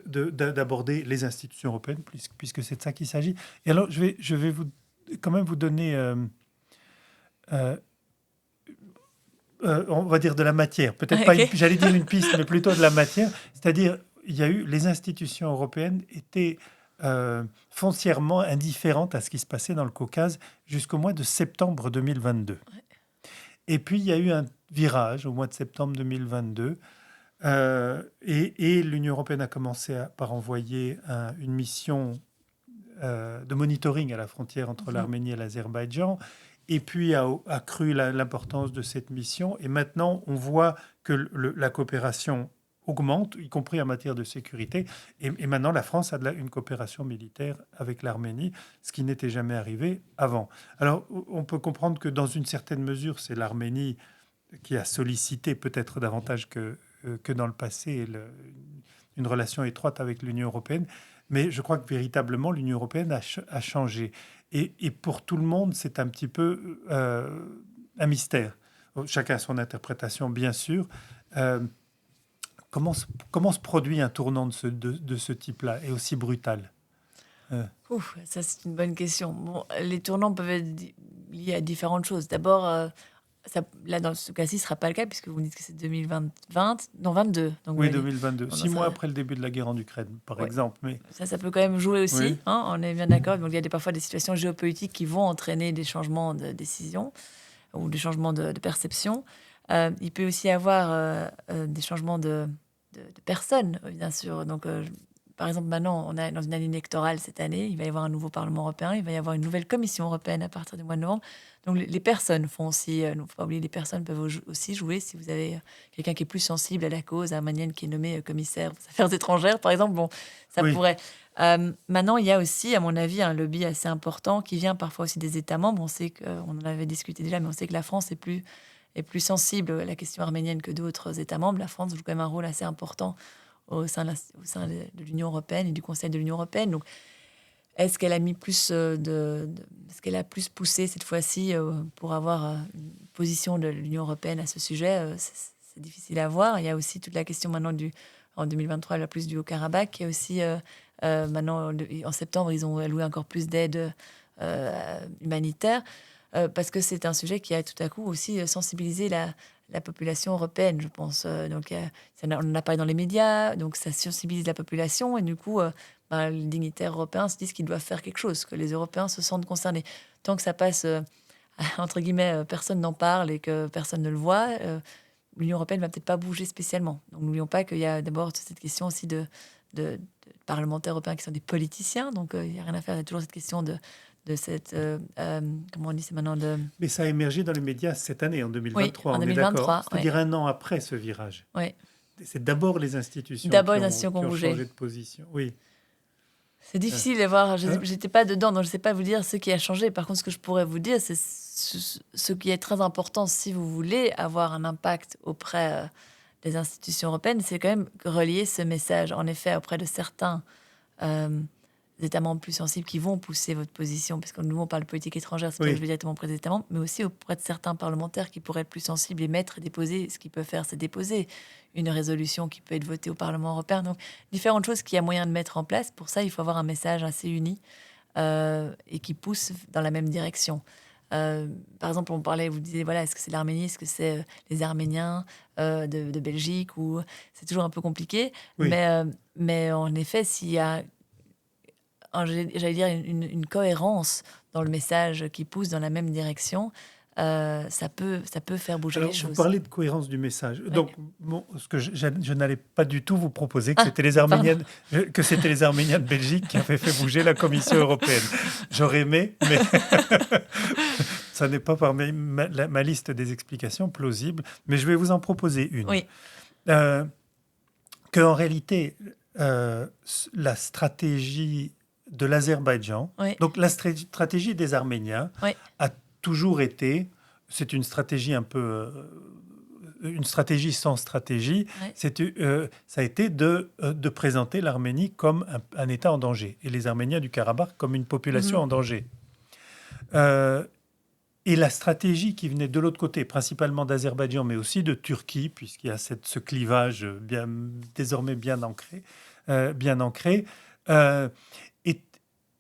d'aborder les institutions européennes, puisque c'est de ça qu'il s'agit. Et alors, je vais quand même vous donner, euh, on va dire, de la matière. Peut-être pas, ok. j'allais dire une piste, mais plutôt de la matière. C'est-à-dire, il y a eu, les institutions européennes étaient foncièrement indifférentes à ce qui se passait dans le Caucase jusqu'au mois de septembre 2022. Et puis, il y a eu un virage au mois de septembre 2022 et l'Union européenne a commencé par envoyer une mission de monitoring à la frontière entre l'Arménie et l'Azerbaïdjan, et puis a accru l'importance de cette mission. Et maintenant, on voit que la coopération augmente, y compris en matière de sécurité. Et maintenant, la France a une coopération militaire avec l'Arménie, ce qui n'était jamais arrivé avant. Alors, on peut comprendre que dans une certaine mesure, c'est l'Arménie qui a sollicité peut-être davantage que dans le passé une relation étroite avec l'Union européenne. Mais je crois que véritablement, l'Union européenne a changé. Et pour tout le monde, c'est un petit peu un mystère. Chacun a son interprétation, bien sûr. Comment se produit un tournant de ce type-là et aussi brutal? Ouf, ça c'est une bonne question. Bon, les tournants peuvent être liés à différentes choses. D'abord, là dans ce cas-ci, ce ne sera pas le cas puisque vous me dites que c'est 2020, non 22. Donc, Oui, 2022. bon, 6 mois après le début de la guerre en Ukraine, par ouais. exemple. Mais Ça peut quand même jouer aussi. oui, Hein, on est bien d'accord. Donc il y a parfois des situations géopolitiques qui vont entraîner des changements de décision ou des changements de perception. Il peut aussi y avoir des changements de personnes, bien sûr. Donc par exemple, maintenant, on est dans une année électorale cette année. Il va y avoir un nouveau Parlement européen. Il va y avoir une nouvelle Commission européenne à partir du mois de novembre. Donc, les personnes font aussi... Il ne faut pas oublier, les personnes peuvent aussi jouer. Si vous avez quelqu'un qui est plus sensible à la cause, à Manienne qui est nommé commissaire aux affaires étrangères, par exemple, bon, ça oui, pourrait... maintenant, il y a aussi, à mon avis, un lobby assez important qui vient parfois aussi des États membres. On sait qu'on en avait discuté déjà, mais on sait que la France est plus sensible à la question arménienne que d'autres États membres. La France joue quand même un rôle assez important au sein de l'Union européenne et du Conseil de l'Union européenne. Donc, est-ce qu'elle a mis plus est-ce qu'elle a plus poussé cette fois-ci pour avoir une position de l'Union européenne à ce sujet c'est difficile à voir. Il y a aussi toute la question maintenant en 2023, la plus du Haut-Karabakh. Il y a aussi maintenant, en septembre, ils ont alloué encore plus d'aide humanitaire. parce que c'est un sujet qui a tout à coup aussi sensibilisé la population européenne, je pense. On en a parlé dans les médias, donc ça sensibilise la population, et du coup, les dignitaires européens se disent qu'ils doivent faire quelque chose, que les Européens se sentent concernés. Tant que ça passe, entre guillemets, personne n'en parle et que personne ne le voit, l'Union européenne ne va peut-être pas bouger spécialement. Donc n'oublions pas qu'il y a d'abord cette question aussi de parlementaires européens qui sont des politiciens, donc il n'y a rien à faire, il y a toujours cette question de cette, comment on dit, c'est maintenant Mais ça a émergé dans les médias cette année, en 2023, en on est 2023, d'accord. C'est-à-dire un an après ce virage. Oui. C'est d'abord les institutions D'abord qui les institutions qui ont bougé. changé de position. Oui. C'est difficile de voir, j'étais pas dedans, donc je ne sais pas vous dire ce qui a changé. Par contre, ce que je pourrais vous dire, c'est ce qui est très important si vous voulez avoir un impact auprès des institutions européennes, c'est quand même relier ce message, en effet, auprès de certains États membres plus sensibles qui vont pousser votre position, parce que nous, on parle de politique étrangère, ce qui arrive directement auprès des États membres, mais aussi auprès de certains parlementaires qui pourraient être plus sensibles et mettre et déposer. Ce qu'ils peuvent faire, c'est déposer une résolution qui peut être votée au Parlement européen. Donc, différentes choses qu'il y a moyen de mettre en place. Pour ça, il faut avoir un message assez uni et qui pousse dans la même direction. Par exemple, on parlait, vous disiez, voilà, est-ce que c'est l'Arménie, est-ce que c'est les Arméniens de Belgique, ou c'est toujours un peu compliqué. Oui. Mais en effet, s'il y a j'allais dire une cohérence dans le message qui pousse dans la même direction, ça peut faire bouger les choses. Vous parlez de cohérence du message. Oui. Donc, ce que je n'allais pas du tout vous proposer que c'était les Arméniens de Belgique qui avaient fait bouger la Commission européenne. J'aurais aimé, mais ça n'est pas parmi ma liste des explications plausibles. Mais je vais vous en proposer une. Oui. Qu'en réalité, la stratégie de l'Azerbaïdjan, donc la stratégie des Arméniens, a toujours été, c'est une stratégie un peu, une stratégie sans stratégie, ça a été de présenter l'Arménie comme un État en danger, et les Arméniens du Karabakh comme une population en danger. Et la stratégie qui venait de l'autre côté, principalement d'Azerbaïdjan, mais aussi de Turquie, puisqu'il y a ce clivage désormais bien ancré,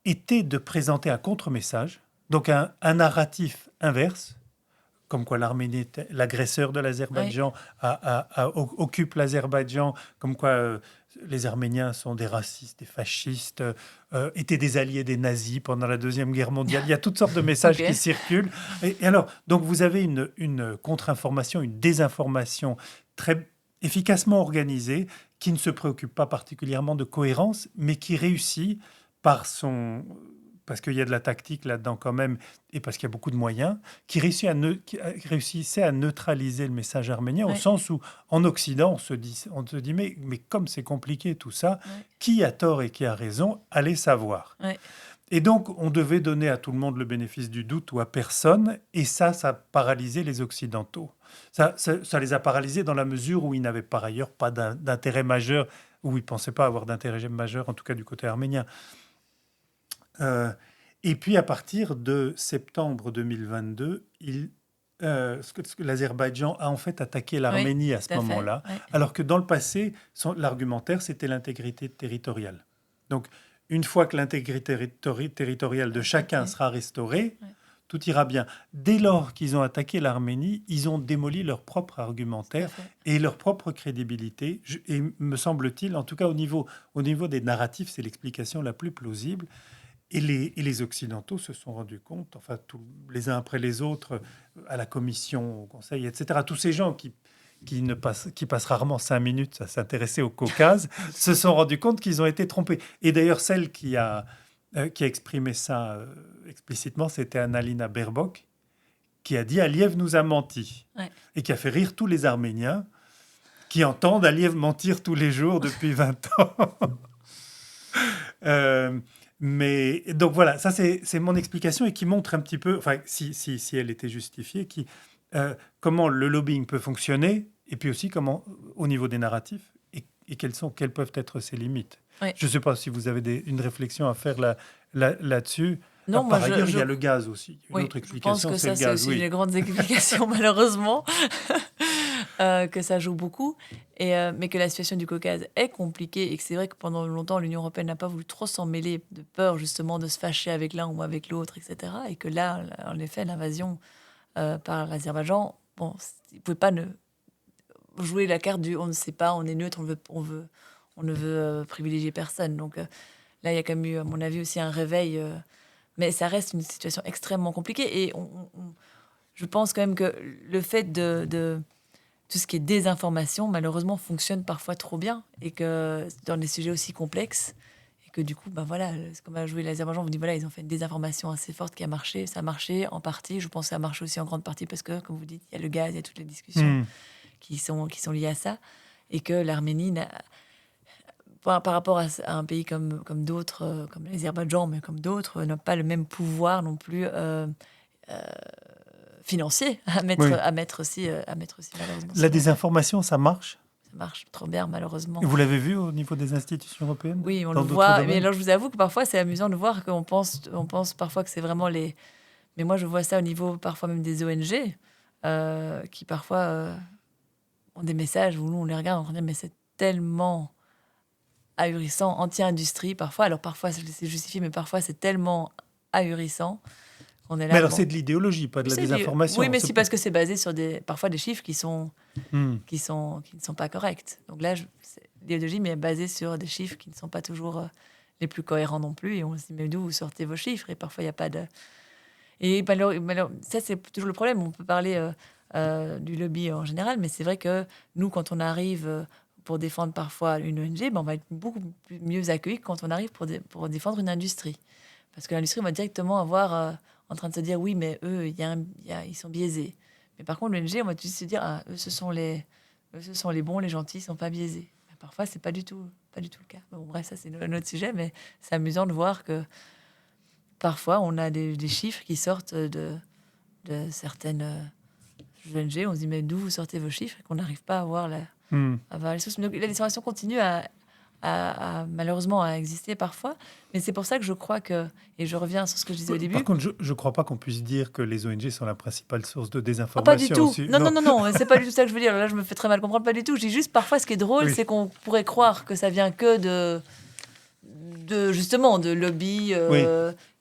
était de présenter un contre-message, donc un narratif inverse, comme quoi l'Arménie est l'agresseur de l'Azerbaïdjan, occupe l'Azerbaïdjan, comme quoi les Arméniens sont des racistes, des fascistes, étaient des alliés des nazis pendant la Deuxième Guerre mondiale. Il y a toutes sortes de messages qui circulent. Et alors, donc vous avez une contre-information, une désinformation très efficacement organisée, qui ne se préoccupe pas particulièrement de cohérence, mais qui réussit parce qu'il y a de la tactique là-dedans quand même, et parce qu'il y a beaucoup de moyens, qui réussissait à neutraliser le message arménien, au sens où, en Occident, on se dit mais comme c'est compliqué tout ça, qui a tort et qui a raison, allez savoir. Et donc, on devait donner à tout le monde le bénéfice du doute ou à personne, et ça a paralysé les Occidentaux. Ça les a paralysés dans la mesure où ils n'avaient par ailleurs pas d'intérêt majeur, où ils ne pensaient pas avoir d'intérêt majeur, en tout cas du côté arménien. Et puis, à partir de septembre 2022, l'Azerbaïdjan a en fait attaqué l'Arménie à ce moment-là, alors que dans le passé, l'argumentaire, c'était l'intégrité territoriale. Donc, une fois que l'intégrité territoriale de chacun sera restaurée, tout ira bien. Dès lors qu'ils ont attaqué l'Arménie, ils ont démoli leur propre argumentaire et leur propre crédibilité. Et me semble-t-il, en tout cas au niveau des narratifs, c'est l'explication la plus plausible. Et les Occidentaux se sont rendus compte, enfin, les uns après les autres, à la Commission, au Conseil, etc., tous ces gens qui passent rarement 5 minutes à s'intéresser au Caucase, se sont rendus compte qu'ils ont été trompés. Et d'ailleurs, celle qui a exprimé ça explicitement, c'était Annalena Baerbock, qui a dit « Aliyev nous a menti », et qui a fait rire tous les Arméniens qui entendent Aliyev mentir tous les jours depuis 20 ans. Mais donc voilà, ça c'est mon explication et qui montre un petit peu, enfin si elle était justifiée, comment le lobbying peut fonctionner et puis aussi comment au niveau des narratifs et quelles peuvent être ses limites. Je ne sais pas si vous avez une réflexion à faire là-dessus. Non, par ailleurs, il y a le gaz aussi. Une autre explication, je pense que c'est le c'est gaz. aussi les grandes explications malheureusement. que ça joue beaucoup, mais que la situation du Caucase est compliquée et que c'est vrai que pendant longtemps, l'Union européenne n'a pas voulu trop s'en mêler de peur justement de se fâcher avec l'un ou avec l'autre, etc. Et que là, en effet, l'invasion par l'Azerbaïdjan, bon, ils ne pouvaient pas jouer la carte du on ne sait pas, on est neutre, on ne veut privilégier personne. Donc là, il y a quand même eu, à mon avis, aussi un réveil. Mais ça reste une situation extrêmement compliquée. Et je pense quand même que le fait de tout ce qui est désinformation, malheureusement, fonctionne parfois trop bien. Et que dans des sujets aussi complexes, et que du coup, ben voilà, c'est comme a joué l'Azerbaïdjan, on vous dit voilà, ils ont fait une désinformation assez forte qui a marché. Ça a marché en partie. Je pense que ça a marché aussi en grande partie parce que, comme vous dites, il y a le gaz, il y a toutes les discussions qui sont liées à ça. Et que l'Arménie par rapport à un pays comme d'autres, comme l'Azerbaïdjan, mais comme d'autres, n'a pas le même pouvoir non plus financier Oui. à mettre aussi malheureusement. La désinformation, ça marche? Ça marche trop bien, malheureusement. Vous l'avez vu au niveau des institutions européennes? Oui, on dans le d'autres voit. Mais domaines? alors, je vous avoue que parfois, c'est amusant de voir qu'on pense parfois que c'est vraiment les... Mais moi, je vois ça au niveau parfois même des ONG qui parfois ont des messages où nous, on les regarde, on se dit, mais c'est tellement ahurissant, anti-industrie parfois. Alors parfois c'est justifié, mais parfois c'est tellement ahurissant qu'on est Mais là. alors, Bon, c'est de l'idéologie, pas de la désinformation. oui, mais c'est parce que c'est basé sur parfois des chiffres qui Hmm. ne sont pas corrects. Donc là, l'idéologie, mais basée sur des chiffres qui ne sont pas toujours les plus cohérents non plus. Et on se dit, mais d'où vous sortez vos chiffres? Et parfois, il n'y a pas de... Et ça, c'est toujours le problème. On peut parler du lobby en général, mais c'est vrai que nous, quand on arrive pour défendre parfois une ONG, ben, on va être beaucoup mieux accueillis que quand on arrive pour défendre une industrie. Parce que l'industrie va directement avoir en train de se dire, oui, mais eux, ils sont biaisés. Mais par contre, l'ONG, on va tout de suite se dire, ah, eux, ce sont les bons, les gentils, ils ne sont pas biaisés. Mais parfois, c'est pas du tout le cas. Bon, bref, ça, c'est un autre sujet, mais c'est amusant de voir que parfois, on a des chiffres qui sortent de certaines ONG. On se dit, mais d'où vous sortez vos chiffres? Et qu'on n'arrive pas à voir les sources. Donc, la désinformation continue malheureusement à exister parfois. Mais c'est pour ça que je crois que, et je reviens sur ce que je disais au début. Par contre, je ne crois pas qu'on puisse dire que les ONG sont la principale source de désinformation. Pas du tout. Aussi. Non, c'est pas du tout ça que je veux dire. Là, je me fais très mal comprendre, pas du tout. Je dis juste parfois, ce qui est drôle, c'est qu'on pourrait croire que ça vient que justement, de lobby,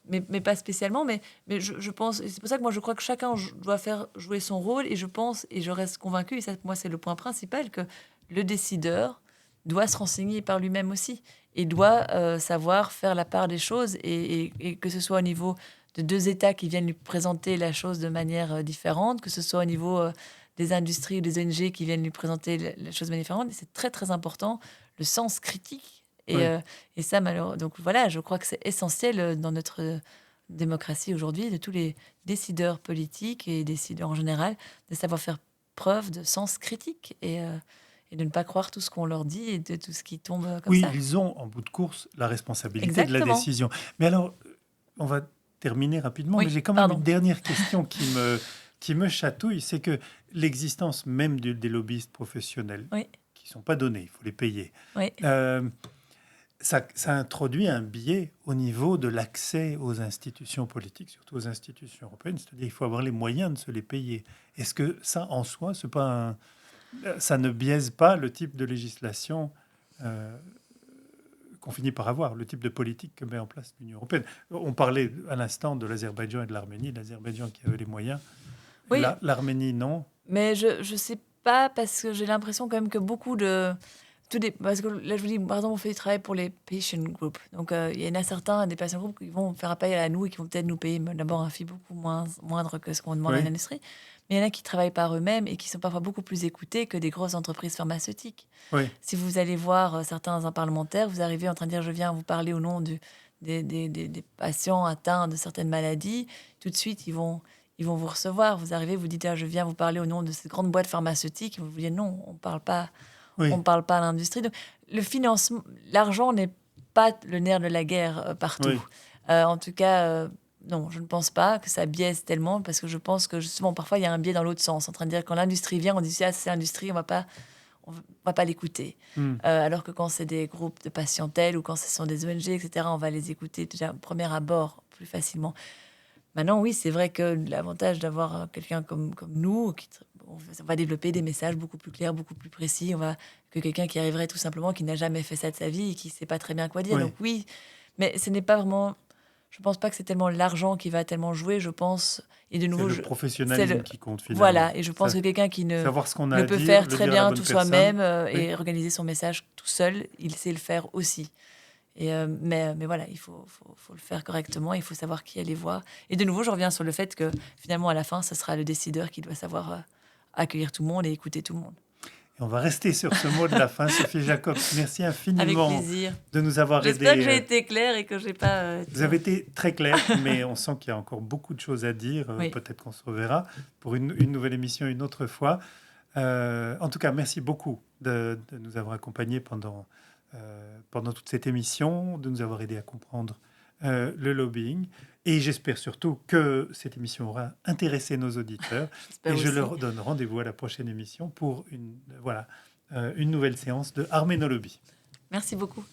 mais pas spécialement. Mais je pense, et c'est pour ça que moi, je crois que chacun doit faire jouer son rôle. Et je pense, et je reste convaincue, et ça, pour moi, c'est le point principal, que le décideur doit se renseigner par lui-même aussi et doit savoir faire la part des choses et que ce soit au niveau de deux États qui viennent lui présenter la chose de manière différente, que ce soit au niveau des industries ou des ONG qui viennent lui présenter la chose de manière différente. Et c'est très, très important, le sens critique. Et ça, malheureusement... Donc voilà, je crois que c'est essentiel dans notre démocratie aujourd'hui, de tous les décideurs politiques et décideurs en général, de savoir faire preuve de sens critique et de ne pas croire tout ce qu'on leur dit et de tout ce qui tombe comme ça. Oui, ils ont en bout de course la responsabilité Exactement. de la décision. Mais alors, on va terminer rapidement, mais j'ai quand même une dernière question qui me chatouille, c'est que l'existence même des lobbyistes professionnels, qui ne sont pas donnés, il faut les payer, ça introduit un biais au niveau de l'accès aux institutions politiques, surtout aux institutions européennes, c'est-à-dire qu'il faut avoir les moyens de se les payer. Est-ce que ça, en soi, c'est pas ça ne biaise pas le type de législation qu'on finit par avoir, le type de politique que met en place l'Union européenne? On parlait à l'instant de l'Azerbaïdjan et de l'Arménie, l'Azerbaïdjan qui avait les moyens, l'Arménie non. Mais je ne sais pas, parce que j'ai l'impression quand même que beaucoup de... Parce que là, je vous dis, par exemple, on fait du travail pour les patient groups. Donc, il y en a certains, des patient groups, qui vont faire appel à nous et qui vont peut-être nous payer d'abord un fee beaucoup moindre que ce qu'on demande à l'industrie. Mais il y en a qui travaillent par eux-mêmes et qui sont parfois beaucoup plus écoutés que des grosses entreprises pharmaceutiques. Si vous allez voir certains parlementaires, vous arrivez en train de dire, je viens vous parler au nom des patients atteints de certaines maladies. Tout de suite, ils vont vous recevoir. Vous arrivez, vous dites, je viens vous parler au nom de cette grande boîte pharmaceutique. Vous dites, non, on ne parle pas. On ne parle pas à l'industrie. Donc, le financement, l'argent n'est pas le nerf de la guerre partout. En tout cas, non, je ne pense pas que ça biaise tellement, parce que je pense que justement, parfois, il y a un biais dans l'autre sens. En train de dire, quand l'industrie vient, on dit, c'est l'industrie, on va pas l'écouter. Alors que quand c'est des groupes de patientèle ou quand ce sont des ONG, etc., on va les écouter déjà au premier abord plus facilement. Maintenant, oui, c'est vrai que l'avantage d'avoir quelqu'un comme nous, on va développer des messages beaucoup plus clairs, beaucoup plus précis, que quelqu'un qui arriverait tout simplement, qui n'a jamais fait ça de sa vie et qui ne sait pas très bien quoi dire. Oui, Donc oui, mais ce n'est pas vraiment... Je pense pas que c'est tellement l'argent qui va tellement jouer, je pense. Et de c'est nouveau, le c'est professionnalisme le... qui compte finalement. Voilà, et je pense que quelqu'un qui Savoir ce qu'on a le à peut dire, faire le très dire à la bien bonne tout personne. soi-même Oui. et organiser son message tout seul, il sait le faire aussi. Mais voilà, faut le faire correctement, il faut savoir qui aller voir. Et de nouveau, je reviens sur le fait que finalement, à la fin, ce sera le décideur qui doit savoir accueillir tout le monde et écouter tout le monde. Et on va rester sur ce mot de la fin. Sophie Jacobs, merci Avec infiniment plaisir. de nous avoir J'espère que aidés. j'ai été claire et que j'ai pas... Vous avez été très clair, mais on sent qu'il y a encore beaucoup de choses à dire. Oui. Peut-être qu'on se reverra pour une nouvelle émission une autre fois. En tout cas, merci beaucoup de nous avoir accompagnés pendant toute cette émission, de nous avoir aidés à comprendre le lobbying. Et j'espère surtout que cette émission aura intéressé nos auditeurs. J'espère Et je aussi. leur donne rendez-vous à la prochaine émission pour une nouvelle séance de Armer nos lobbies. Merci beaucoup.